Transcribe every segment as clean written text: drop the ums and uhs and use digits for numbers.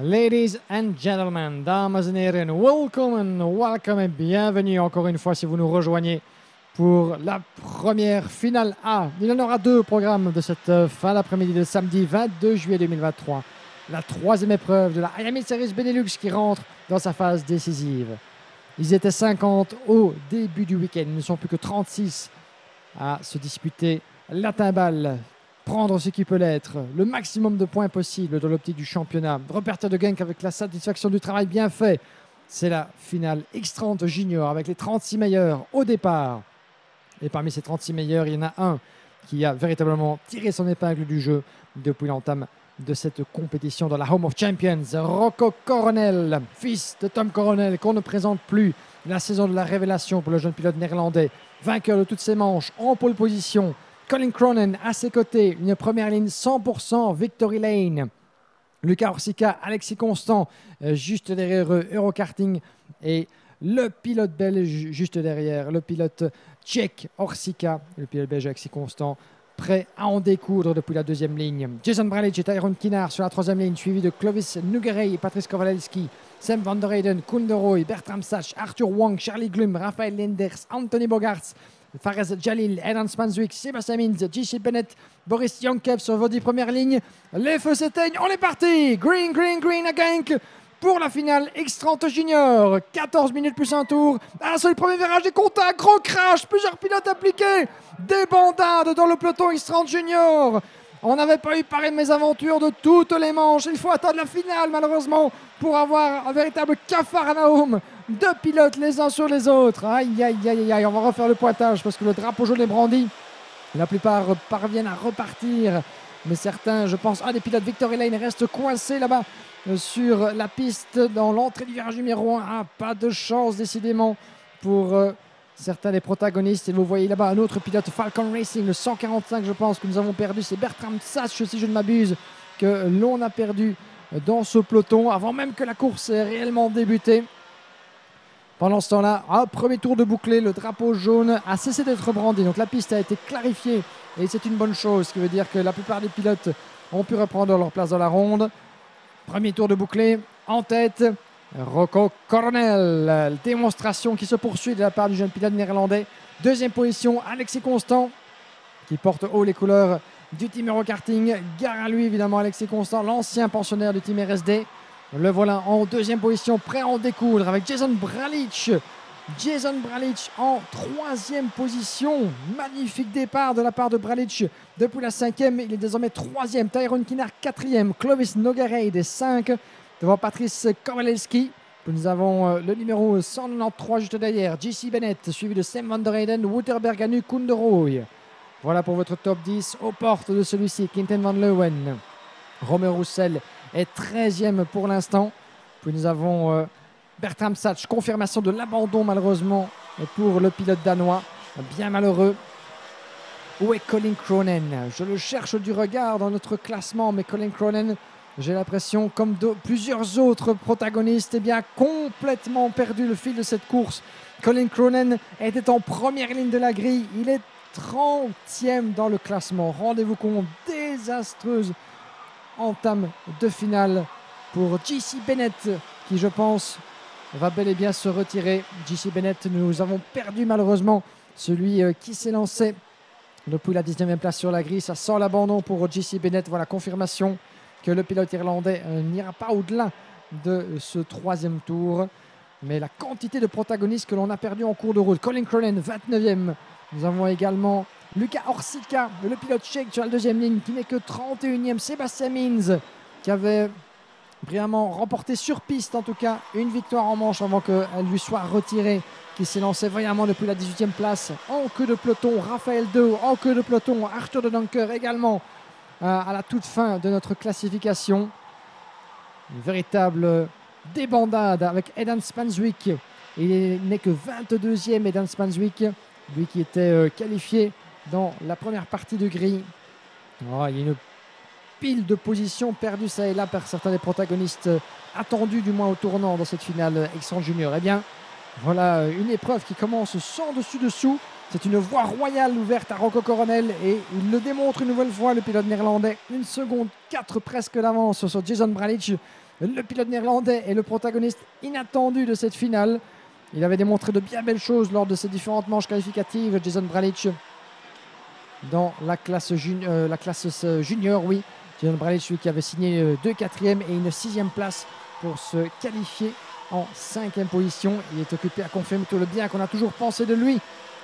Ladies and gentlemen, dames et heren, welcome et bienvenue encore une fois si vous nous rejoignez pour la première finale A. Il y en aura deux au programme de cette fin d'après-midi de samedi 22 juillet 2023. La troisième épreuve de la IME Series Benelux qui rentre dans sa phase décisive. Ils étaient 50 au début du week-end, ils ne sont plus que 36 à se disputer la timbale. Prendre ce qui peut l'être, le maximum de points possible dans l'optique du championnat, repartir de Genk avec la satisfaction du travail bien fait. C'est la finale X30 Junior avec les 36 meilleurs au départ. Et parmi ces 36 meilleurs, il y en a un qui a véritablement tiré son épingle du jeu depuis l'entame de cette compétition dans la Home of Champions. Rocco Coronel, fils de Tom Coronel, qu'on ne présente plus. La saison de la révélation pour le jeune pilote néerlandais, vainqueur de toutes ses manches, en pole position. Colin Cronin à ses côtés, une première ligne 100% Victory Lane. Lucas Orsica, Alexis Constant, juste derrière eux, Eurokarting. Et le pilote belge, juste derrière, le pilote tchèque Orsica, le pilote belge Alexis Constant, prêt à en découdre depuis la deuxième ligne. Jason Bralic et Tyrone Kinnaar sur la troisième ligne, suivi de Clovis Nugarey et Patrice Kowalewski, Sam van der Heyden, Koen de Rooij, Bertram Sach, Arthur Wang, Charlie Glum, Raphaël Lenders, Anthony Bogaerts, Fares Jalil, Edan Spanswick, Sébastien Mins, JC Bennett, Boris Yankev sur vos 10 premières lignes. Les feux s'éteignent, on est parti. Green à Genk pour la finale X30 Junior. 14 minutes plus un tour. Un seul premier virage des contacts, gros crash, plusieurs pilotes impliqués. Des bandades dans le peloton X30 Junior. On n'avait pas eu pareille mésaventure de toutes les manches. Il faut attendre la finale malheureusement pour avoir un véritable capharnaüm. Deux pilotes les uns sur les autres. Aïe, on va refaire le pointage parce que le drapeau jaune est brandi. La plupart parviennent à repartir. Mais certains, je pense, des pilotes Victory Lane restent coincés là-bas sur la piste dans l'entrée du virage numéro 1. Pas de chance décidément pour certains des protagonistes. Et vous voyez là-bas un autre pilote Falcon Racing, le 145 je pense que nous avons perdu. C'est Bertram Sach, si je ne m'abuse, que l'on a perdu dans ce peloton avant même que la course ait réellement débuté. Pendant ce temps-là, premier tour de bouclé, le drapeau jaune a cessé d'être brandi. Donc la piste a été clarifiée et c'est une bonne chose, ce qui veut dire que la plupart des pilotes ont pu reprendre leur place dans la ronde. Premier tour de bouclé, en tête, Rocco Coronel. Démonstration qui se poursuit de la part du jeune pilote néerlandais. Deuxième position, Alexis Constant, qui porte haut les couleurs du team Eurokarting. Gare à lui évidemment Alexis Constant, l'ancien pensionnaire du team RSD. Le voilà en deuxième position, prêt à en découdre avec Jason Bralic. Jason Bralic en troisième position. Magnifique départ de la part de Bralic depuis la cinquième. Il est désormais troisième. Tyrone Kinnaar quatrième. Clovis Nugarey des 5 devant Patrice Kowalewski. Nous avons le numéro 193 juste derrière. JC Bennett suivi de Sam van der Heyden, Wouter Berganu, Koen de Rooij. Voilà pour votre top 10 aux portes de celui-ci. Quinten van Leeuwen. Romeo Roussel est 13e pour l'instant. Puis nous avons Bertram Sach, confirmation de l'abandon malheureusement pour le pilote danois. Bien malheureux. Où est Colin Cronin? Je le cherche du regard dans notre classement, mais Colin Cronin, j'ai l'impression, comme plusieurs autres protagonistes, complètement perdu le fil de cette course. Colin Cronin était en première ligne de la grille. Il est 30e dans le classement. Rendez-vous compte, désastreuse entame de finale pour JC Bennett qui je pense va bel et bien se retirer. JC Bennett, nous avons perdu malheureusement celui qui s'est lancé depuis la 19e place sur la grille. Ça sent l'abandon pour JC Bennett. Voilà, confirmation que le pilote irlandais n'ira pas au-delà de ce troisième tour. Mais la quantité de protagonistes que l'on a perdu en cours de route. Colin Cronin 29e. Nous avons également Lucas Orsica, le pilote tchèque sur la deuxième ligne, qui n'est que 31e. Sébastien Mins, qui avait brillamment remporté sur piste, en tout cas, une victoire en manche avant qu'elle lui soit retirée, qui s'est lancé vaillamment depuis la 18e place en queue de peloton. Raphaël Deu en queue de peloton. Arthur de Donker également à la toute fin de notre classification. Une véritable débandade avec Edan Spanswick. Il n'est que 22e, Edan Spanswick, lui qui était qualifié dans la première partie de grille. Il y a une pile de positions perdues ça et là par certains des protagonistes attendus du moins au tournant dans cette finale X30 Junior. Eh bien, voilà une épreuve qui commence sans dessus-dessous. C'est une voie royale ouverte à Rocco Coronel et il le démontre une nouvelle fois, le pilote néerlandais. 1 seconde 4 presque d'avance sur Jason Bralic le pilote néerlandais est le protagoniste inattendu de cette finale. Il avait démontré de bien belles choses lors de ses différentes manches qualificatives, Jason Bralic, dans la classe junior, oui. Jason Bralic, lui, qui avait signé 2 quatrièmes et une 6e place pour se qualifier en 5e position. Il est occupé à confirmer tout le bien qu'on a toujours pensé de lui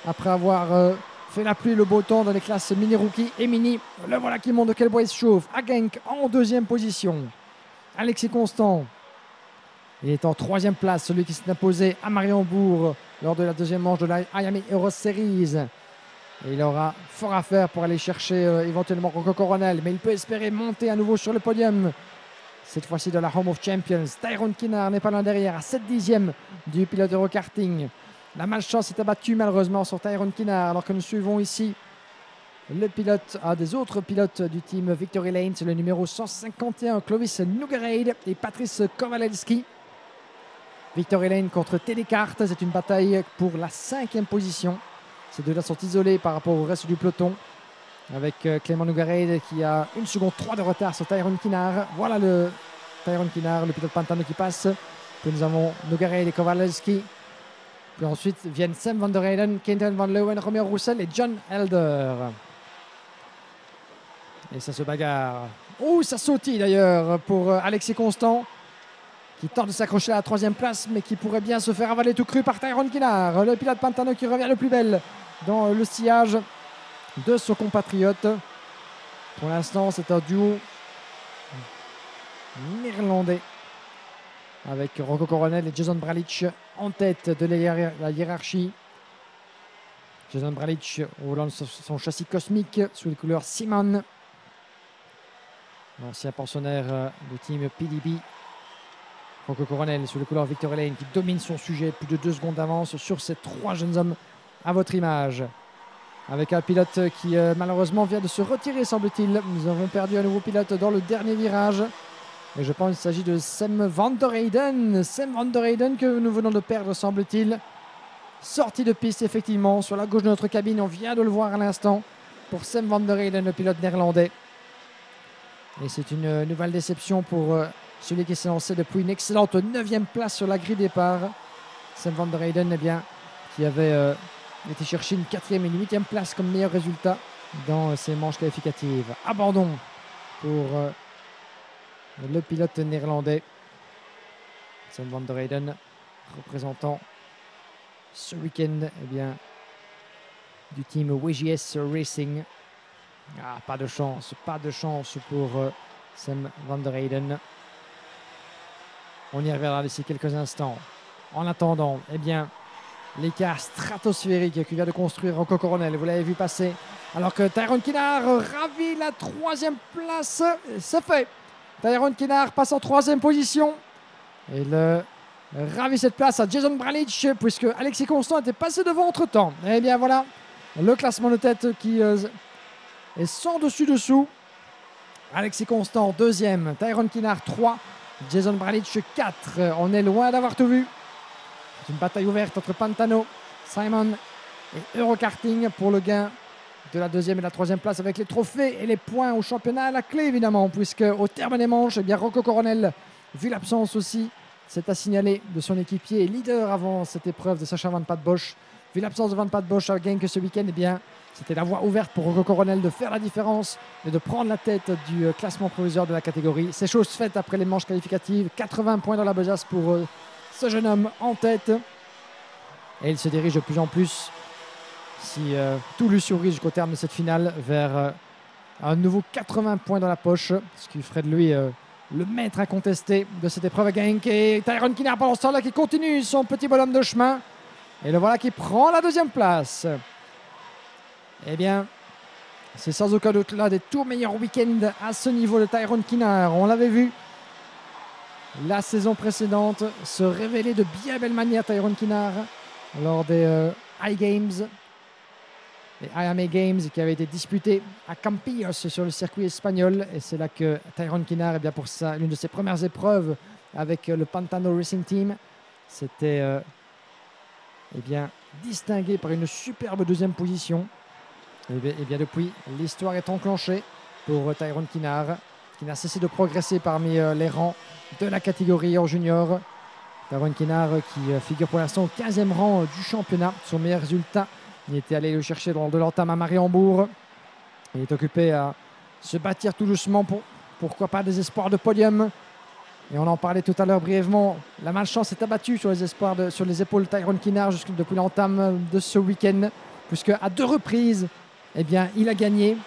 après avoir fait la pluie et le beau temps dans les classes mini-rookie et mini. Le voilà qui montre de quel bois il se chauffe. À Genk en 2e position. Alexis Constant, il est en 3e place, celui qui s'est imposé à Mariembourg lors de la 2e manche de la Miami Euro Series. Et il aura fort à faire pour aller chercher éventuellement Rocco Coronel, mais il peut espérer monter à nouveau sur le podium. Cette fois-ci de la Home of Champions. Tyrone Kinard n'est pas loin derrière, à 7/10 du pilote Eurokarting. La malchance est abattue malheureusement sur Tyrone Kinard, alors que nous suivons ici le pilote, des autres pilotes du team Victory Lane. C'est le numéro 151, Clovis Nougareid et Patrice Kowalewski. Victory Lane contre Télécarte, c'est une bataille pour la 5e position. Ces deux-là sont isolés par rapport au reste du peloton, avec Clément Nougareid qui a 1 seconde 3 de retard sur Tyrone Kinard. Voilà le Tyrone Kinard, le pilote Pantano qui passe. Puis nous avons Nougareid et Kowalewski. Puis ensuite viennent Sam van der Heyden, Quentin Van Leeuwen, Romeo Roussel et John Elder. Et ça se bagarre. Oh, ça sautille d'ailleurs pour Alexis Constant, qui tente de s'accrocher à la 3e place, mais qui pourrait bien se faire avaler tout cru par Tyrone Kinard. Le pilote Pantano qui revient le plus belle dans le sillage de son compatriote. Pour l'instant, c'est un duo néerlandais avec Rocco Coronel et Jason Bralic en tête de la hiérarchie. Jason Bralic roulant son châssis cosmique sous les couleurs Simon, l'ancien pensionnaire du team PDB. Rocco Coronel sous les couleurs Victory Lane qui domine son sujet, plus de 2 secondes d'avance sur ces 3 jeunes hommes à votre image. Avec un pilote qui malheureusement vient de se retirer, semble-t-il. Nous avons perdu un nouveau pilote dans le dernier virage. Et je pense qu'il s'agit de Sam van der Heyden. Sam van der Heyden que nous venons de perdre, semble-t-il. Sortie de piste, effectivement, sur la gauche de notre cabine. On vient de le voir à l'instant pour Sam van der Heyden, le pilote néerlandais. Et c'est une nouvelle déception pour celui qui s'est lancé depuis une excellente 9e place sur la grille départ. Sam van der Heyden, eh bien, qui avait été chercher une 4e et une 8e place comme meilleur résultat dans ces manches qualificatives. Abandon pour le pilote néerlandais. Sam van der Heyden représentant ce week-end du team WGS Racing. Pas de chance pour Sam van der Heyden. On y reviendra d'ici quelques instants. En attendant, l'écart stratosphérique qui vient de construire Rocco Coronel, vous l'avez vu passer, alors que Tyrone Kinard ravit la 3e place. C'est fait. Tyrone Kinard passe en 3e position. Et il ravit cette place à Jason Bralic, puisque Alexis Constant était passé devant entre-temps. Et bien voilà, le classement de tête qui est sans dessus-dessous. Alexis Constant 2e, Tyrone Kinard 3, Jason Bralic 4. On est loin d'avoir tout vu. C'est une bataille ouverte entre Pantano, Simon et Eurokarting pour le gain de la 2e et la 3e place, avec les trophées et les points au championnat à la clé, évidemment, puisque au terme des manches, Rocco Coronel, vu l'absence aussi, c'est à signaler, de son équipier et leader avant cette épreuve de Sacha Van Pat Bosch. Vu l'absence de Van Pat Bosch à Genk ce week-end, c'était la voie ouverte pour Rocco Coronel de faire la différence et de prendre la tête du classement provisoire de la catégorie. C'est chose faite après les manches qualificatives. 80 points dans la besace pour ce jeune homme en tête. Et il se dirige de plus en plus, si tout lui sourit jusqu'au terme de cette finale, vers un nouveau 80 points dans la poche, ce qui ferait de lui le maître incontesté de cette épreuve à Genk. Et Tyrone Kinard pendant ce temps-là qui continue son petit bonhomme de chemin. Et le voilà qui prend la 2e place. C'est sans aucun doute l'un des tout meilleurs week-ends à ce niveau de Tyrone Kinard. On l'avait vu la saison précédente se révéler de bien belle manière, Tyrone Kinard, lors des iGames, les IAME Games qui avaient été disputés à Campillos sur le circuit espagnol. Et c'est là que Tyrone Kinard, pour l'une de ses premières épreuves avec le Pantano Racing Team, s'était distingué par une superbe 2e position. Et bien depuis, l'histoire est enclenchée pour Tyrone Kinard. qui n'a cessé de progresser parmi les rangs de la catégorie en junior. Tyrone Kinard qui figure pour l'instant au 15e rang du championnat. Son meilleur résultat, il était allé le chercher lors de l'entame à Mariembourg. Il est occupé à se bâtir tout doucement pour, pourquoi pas, des espoirs de podium. Et on en parlait tout à l'heure brièvement. La malchance est abattue sur les espoirs sur les épaules de Tyrone Kinard depuis l'entame de ce week-end, puisque à 2 reprises, eh bien, il a gagné.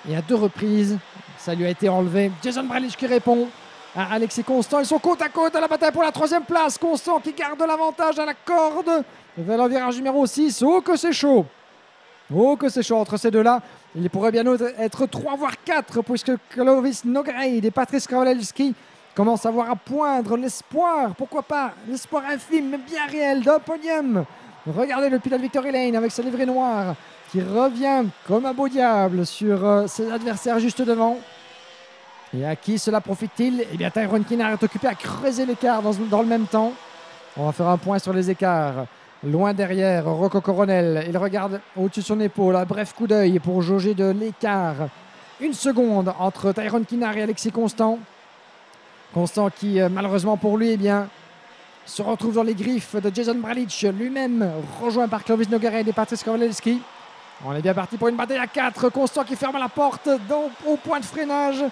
Et à 2 reprises, ça lui a été enlevé. Jason Bralic qui répond à Alexis Constant. Ils sont côte à côte à la bataille pour la 3e place. Constant qui garde l'avantage à la corde vers le virage numéro 6. Oh que c'est chaud! Oh que c'est chaud entre ces deux-là. Il pourrait bien être 3 voire 4, puisque Clovis Nogueira et Patrice Kowalewski commencent à voir à poindre l'espoir, pourquoi pas, l'espoir infime mais bien réel d'un podium. Regardez le pilote Victory Lane avec sa livrée noire qui revient comme un beau diable sur ses adversaires juste devant. Et à qui cela profite-t-il? Eh bien, Tyrone Kinard est occupé à creuser l'écart dans le même temps. On va faire un point sur les écarts. Loin derrière, Rocco Coronel. Il regarde au-dessus de son épaule, un bref coup d'œil pour jauger de l'écart. 1 seconde entre Tyrone Kinard et Alexis Constant. Constant qui, malheureusement pour lui, eh bien, se retrouve dans les griffes de Jason Bralic, lui-même rejoint par Clovis Nogueira et Patrice Kowalewski. On est bien parti pour une bataille à 4. Constant qui ferme la porte au point de freinage.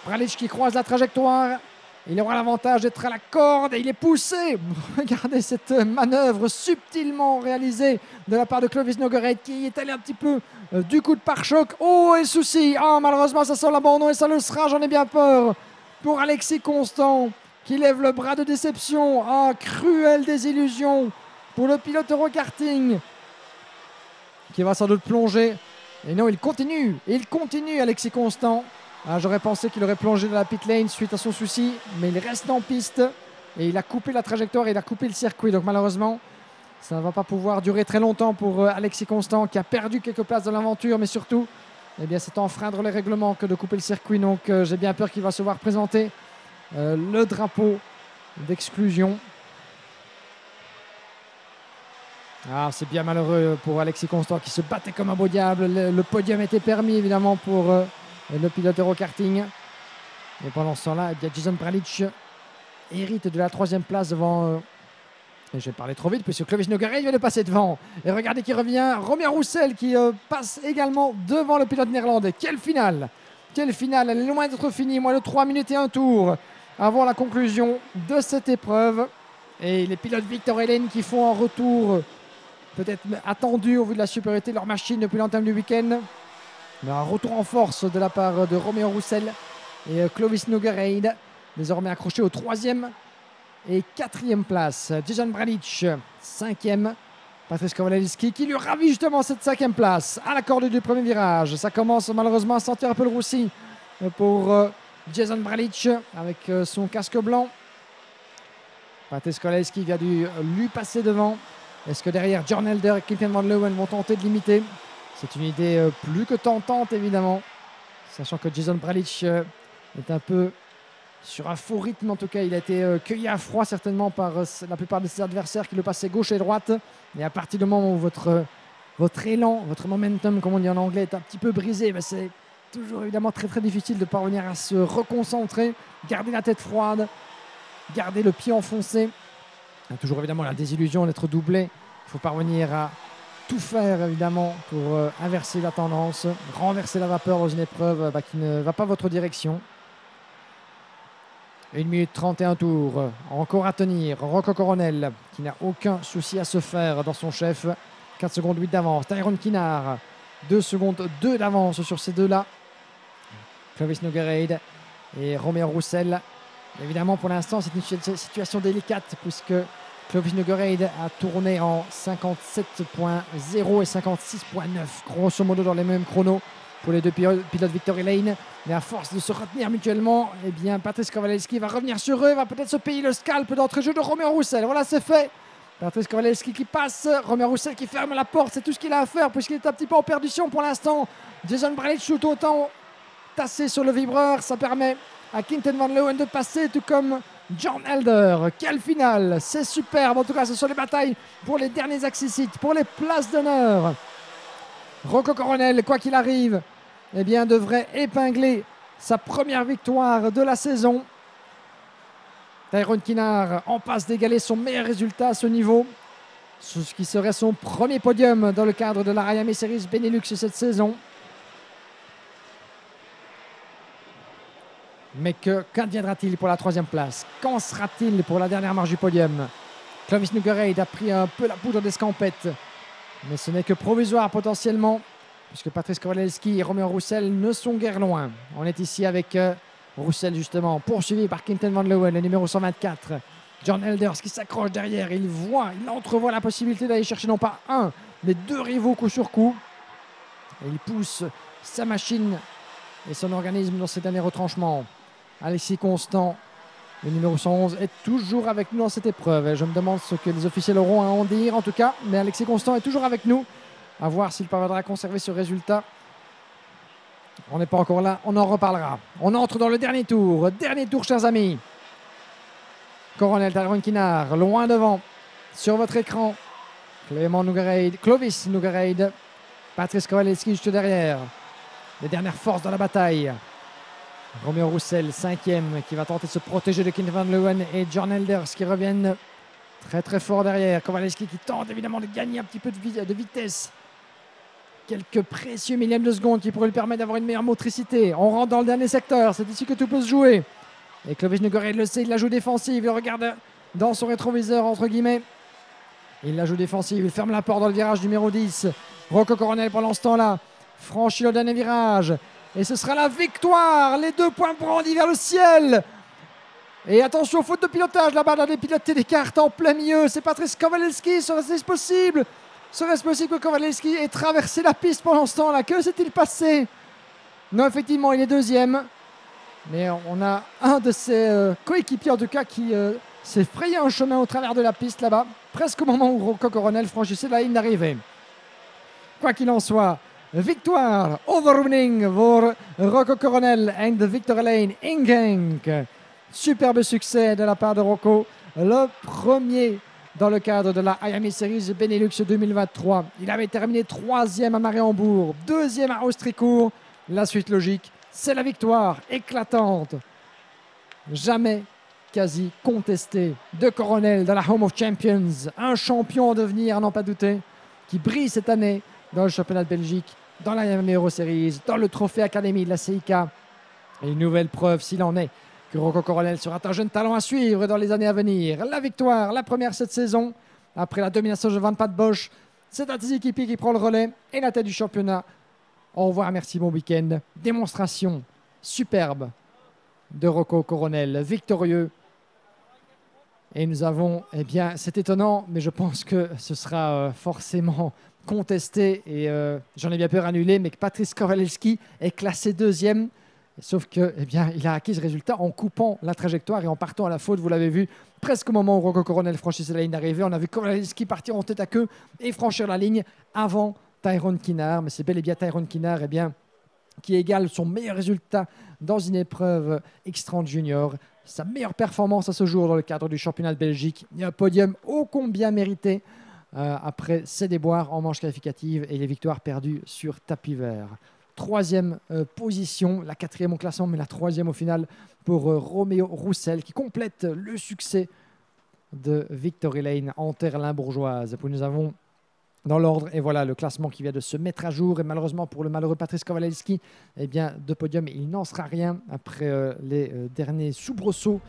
Bralic qui croise la trajectoire. Il aura l'avantage d'être à la corde et il est poussé. Regardez cette manœuvre subtilement réalisée de la part de Clovis Nogueira qui est allé un petit peu du coup de pare-choc. Oh, et souci. Ah, malheureusement, ça sent l'abandon et ça le sera, j'en ai bien peur. Pour Alexis Constant qui lève le bras de déception. Ah, cruelle désillusion pour le pilote Eurokarting qui va sans doute plonger. Et non, il continue, Alexis Constant. Ah, j'aurais pensé qu'il aurait plongé dans la pit lane suite à son souci, mais il reste en piste et il a coupé la trajectoire, il a coupé le circuit. Donc malheureusement, ça ne va pas pouvoir durer très longtemps pour Alexis Constant qui a perdu quelques places dans l'aventure, mais surtout, eh bien, c'est enfreindre les règlements que de couper le circuit. Donc j'ai bien peur qu'il va se voir présenter le drapeau d'exclusion. Ah, c'est bien malheureux pour Alexis Constant qui se battait comme un beau diable. Le podium était permis évidemment pour le pilote Eurokarting. Et pendant ce temps-là, eh bien, Jason Bralic hérite de la 3e place devant... et je vais parler trop vite puisque Clovis Nogueira vient de passer devant. Et regardez qui revient. Romain Roussel qui passe également devant le pilote néerlandais. Quelle finale! Quelle finale! Elle est loin d'être finie. Moins de 3 minutes et 1 tour avant la conclusion de cette épreuve. Et les pilotes Victory Lane qui font un retour peut-être attendu au vu de la supériorité de leur machine depuis l'entame du week-end. Mais un retour en force de la part de Romain Roussel et Clovis Nogueira, désormais accroché au 3e et 4e place. Jason Bralic, 5e. Patrice Kowalewski qui lui ravit justement cette 5e place à la corde du premier virage. Ça commence malheureusement à sentir un peu le roussi pour Jason Bralic avec son casque blanc. Patrice Kowalewski vient dû lui passer devant. Est-ce que derrière John Elder et Quinten Van Leeuwen vont tenter de l'imiter? C'est une idée plus que tentante évidemment, sachant que Jason Bralic est un peu sur un faux rythme. En tout cas, il a été cueilli à froid certainement par la plupart de ses adversaires qui le passaient gauche et droite. Et à partir du moment où votre élan, votre momentum, comme on dit en anglais, est un petit peu brisé, ben c'est toujours évidemment très très difficile de parvenir à se reconcentrer, garder la tête froide, garder le pied enfoncé. Il y a toujours évidemment la désillusion d'être doublé. Il faut parvenir à tout faire évidemment pour inverser la tendance, renverser la vapeur dans une épreuve qui ne va pas votre direction. 1 minute 31 tours, encore à tenir. Rocco Coronel qui n'a aucun souci à se faire dans son chef. 4 secondes 8 d'avance. Tyrone Kinard, 2 secondes 2 d'avance sur ces deux-là. Clovis Nogueira et Romain Roussel. Évidemment, pour l'instant, c'est une situation délicate puisque Clovis Nogueira a tourné en 57.0 et 56.9, grosso modo dans les mêmes chronos pour les deux pilotes Victory Lane. Mais à force de se retenir mutuellement, eh bien, Patrice Kowalewski va revenir sur eux, va peut-être se payer le scalp d'entrée-jeu de Romain Roussel. Voilà, c'est fait. Patrice Kowalewski qui passe, Romain Roussel qui ferme la porte, c'est tout ce qu'il a à faire puisqu'il est un petit peu en perdition pour l'instant. Jason Bralic tout autant tassé sur le vibreur, ça permet à Quinten Van Leeuwen de passer, tout comme John Elder. Quelle finale, c'est superbe. En tout cas, ce sont les batailles pour les derniers accessites, pour les places d'honneur. Rocco Coronel, quoi qu'il arrive, eh bien, devrait épingler sa première victoire de la saison. Tyrone Kinard en passe d'égaler son meilleur résultat à ce niveau, ce qui serait son premier podium dans le cadre de la IAME Series Benelux cette saison. Mais qu'adviendra-t-il pour la troisième place? Qu'en sera-t-il pour la dernière marche du podium? Clovis Nougareid a pris un peu la poudre d'escampette, mais ce n'est que provisoire potentiellement, puisque Patrice Kowalewski et Romain Roussel ne sont guère loin. On est ici avec Roussel justement, poursuivi par Quinten Van Leeuwen, le numéro 124. John Elders qui s'accroche derrière, il entrevoit la possibilité d'aller chercher non pas un, mais deux rivaux coup sur coup. Et il pousse sa machine et son organisme dans ses derniers retranchements. Alexis Constant, le numéro 111, est toujours avec nous dans cette épreuve. Et je me demande ce que les officiels auront à en dire en tout cas. Mais Alexis Constant est toujours avec nous. À voir s'il parviendra à conserver ce résultat. On n'est pas encore là, on en reparlera. On entre dans le dernier tour. Dernier tour, chers amis. Coronel Tyrone Kinard, loin devant, sur votre écran. Clovis Nougareid. Patrice Kowalewski juste derrière. Les dernières forces dans la bataille. Romain Roussel, 5e, qui va tenter de se protéger de Quinten Van Leeuwen et John Elders qui reviennent très très fort derrière. Kowalewski qui tente évidemment de gagner un petit peu de vitesse. Quelques précieux millièmes de seconde qui pourraient lui permettre d'avoir une meilleure motricité. On rentre dans le dernier secteur, c'est ici que tout peut se jouer. Et Clovis Nougareid le sait, il la joue défensive, il regarde dans son rétroviseur entre guillemets. Il la joue défensive, il ferme la porte dans le virage numéro 10. Rocco Coronel pendant ce temps-là franchit le dernier virage. Et ce sera la victoire, les 2 points brandis vers le ciel. Et attention, faute de pilotage là-bas dans les pilotes des cartes en plein milieu. C'est Patrice Kowalewski, serait-ce possible? Serait-ce possible que Kowalewski ait traversé la piste pendant ce temps-là? Que s'est-il passé? Non, effectivement, il est 2e. Mais on a un de ses coéquipiers en tout cas qui s'est frayé un chemin au travers de la piste là-bas, presque au moment où Rocco Coronel franchissait la ligne d'arrivée. Quoi qu'il en soit, victoire overwinning pour Rocco Coronel et Victor Elaine Ingenk. Superbe succès de la part de Rocco, le premier dans le cadre de la IAME Series Benelux 2023. Il avait terminé 3e à Mariembourg, 2e à Austricourt. La suite logique, c'est la victoire éclatante, jamais quasi contestée de Coronel dans la Home of Champions. Un champion en devenir, à n'en pas douter, qui brille cette année dans le championnat de Belgique, dans la IAME Euro Series, dans le trophée Académie de la CIK. Et une nouvelle preuve, s'il en est, que Rocco Coronel sera un jeune talent à suivre dans les années à venir. La victoire, la première cette saison, après la domination de Van Pat Bosch. C'est un équipier qui prend le relais et la tête du championnat. Au revoir, merci, bon week-end. Démonstration superbe de Rocco Coronel, victorieux. Et nous avons, eh bien, c'est étonnant, mais je pense que ce sera forcément contesté et j'en ai bien peur annulé, mais que Patrice Kowalewski est classé 2e. Sauf que, eh bien, il a acquis ce résultat en coupant la trajectoire et en partant à la faute. Vous l'avez vu, presque au moment où Rocco Coronel franchissait la ligne d'arrivée. On a vu Kowalewski partir en tête à queue et franchir la ligne avant Tyrone Kinard. Mais c'est bel et bien Tyrone Kinard, eh bien, qui égale son meilleur résultat dans une épreuve X30 Junior. Sa meilleure performance à ce jour dans le cadre du championnat de Belgique. Il y a un podium ô combien mérité après ses déboires en manche qualificative et les victoires perdues sur tapis vert. 3e position, la 4e au classement, mais la 3e au final pour Roméo Roussel qui complète le succès de Victory Lane en terre limbourgeoise. Puis nous avons dans l'ordre, et voilà le classement qui vient de se mettre à jour. Et malheureusement pour le malheureux Patrice Kowalewski, eh bien, de podium, il n'en sera rien après les derniers soubresauts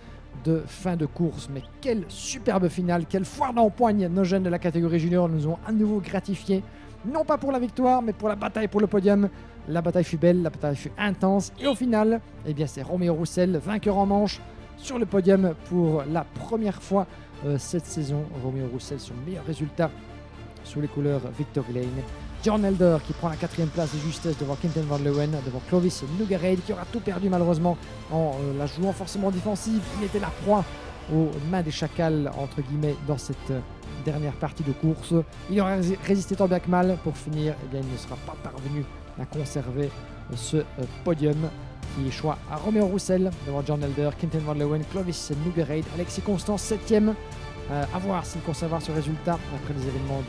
de fin de course. Mais quelle superbe finale, quelle foire d'empoigne nos jeunes de la catégorie junior nous ont à nouveau gratifiés. Non pas pour la victoire, mais pour la bataille pour le podium. La bataille fut belle, la bataille fut intense. Et au final, eh bien, c'est Roméo Roussel, vainqueur en manche, sur le podium pour la première fois cette saison. Roméo Roussel, son meilleur résultat sous les couleurs Victory Lane. John Elder qui prend la 4e place de justesse devant Quinten Van Leeuwen, devant Clovis Nougareid qui aura tout perdu malheureusement en la jouant forcément défensive. Il était la proie aux mains des chacals, entre guillemets, dans cette dernière partie de course. Il aura résisté tant bien que mal. Pour finir, eh bien, il ne sera pas parvenu à conserver ce podium qui échoua à Roméo Roussel devant John Elder, Quinten Van Leeuwen, Clovis Nougareid, Alexis Constant 7e. À voir s'il conservera ce résultat après les événements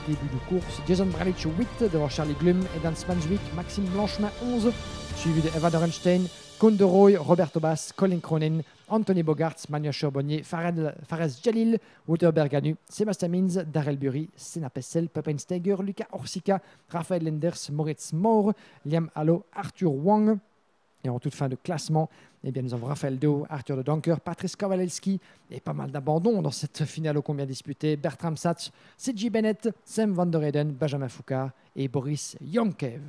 du début de course. Jason Bralic 8 devant Charlie Glum et Dan Spanjwik, Maxime Blanchemin 11, suivi de Eva Dorenstein, Koen de Rooij, Roberto Bas, Colin Cronin, Anthony Bogaerts, Mania Charbonnier, Fares Jalil, Wouter Berganu, Sébastien Minz, Darrell Bury, Senna Pessel, Pepijn Steiger, Luca Orsica, Raphaël Lenders, Moritz Moore, Liam Allo, Arthur Wang. Et en toute fin de classement, eh bien, nous avons Raphaël Do, Arthur de Donker, Patrice Kowalewski et pas mal d'abandons dans cette finale ô combien disputée. Bertram Satch, C.J. Bennett, Sam van der Eden, Benjamin Foucault et Boris Yankev.